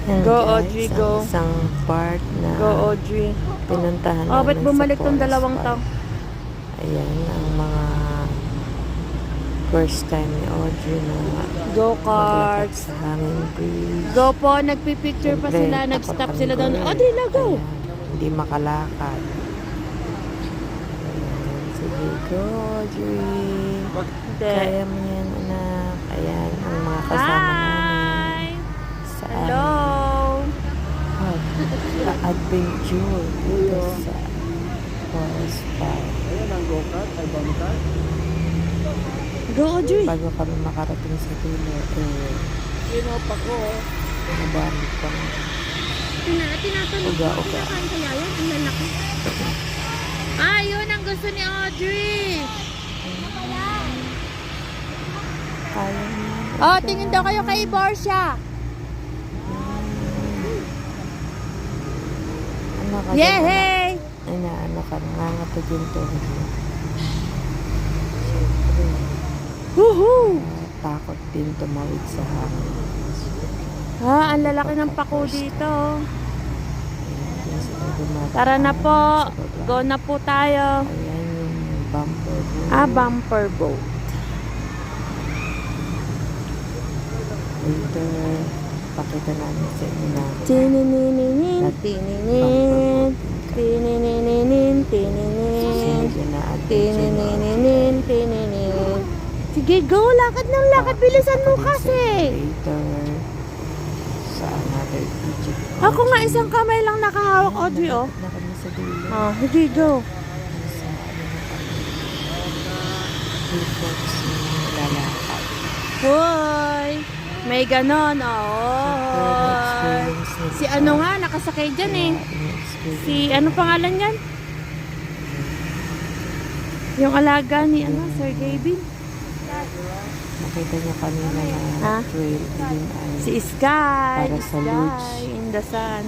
Yan Go, guys, Audrey, ang go. isang part na Go, Audrey. pinuntahan Oh, ba't namin bumalik sa tong Forest dalawang Park. tao? Ayan, ang mga first time ni Audrey na Go maglakad karts. sa hanging breeze. Go po, nagpipicture pa Siyempre, sila. takot Nag-stop ang sila doon. girl. Audrey, na go. Ayan, hindi makalakad. Ayan, sige, go Audrey. Hindi. Kaya mo yan, anak. Ayan, ang mga kasama namin Hi. sa Hello. adventure dito sa Forest Park. Go, Audrey. Bago kami makarating sa dulo, nabalik pa na. Tinatanong Uga, ko, uga. kinakain kaya yan? Ang lalaki. Ah, yun ang gusto ni Audrey. Kaya niya. Oh, tingin daw kayo kay Borsia. Ano ka Yehey! ano ka, nangangatog yung tuhod mo. Siyempre, Woohoo! takot din tumawid sa hangin. Ah, ang lalaki ng pako dito. Ayan, dyan sila dumadaan Tara na po. sa baba. Go na po tayo. Ayan yung bumper boat. Ah, bumper boat. Later, pakita namin sa inyo na Tinininin, tininin, tinininin, tininin, susunod yun na adventure. tinininin, tininin. Sige, go! Lakad ng lakad! Bilisan mo kasi! Later, sa another Egypt. Ako nga isang kamay lang nakahawak, Audrey, oh. Na kami sa dulo. Ah, sige, go. Sa ano na kami. Hillforks na lalakad. Hoy! May ganon, oh. Si ano nga, nakasakay dyan eh. Si, ano pangalan yan? Yung alaga ni, ano, Sir Gavin. Nakita niyo kanina na Ah? trail din ay Si Sky. Para sa lodge. Sky in the sun.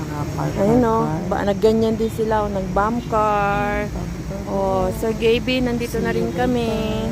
nakapark. Ayun o, nagganyan din sila, nag-bump car. Oh, Sir Gavin, nandito na rin kami.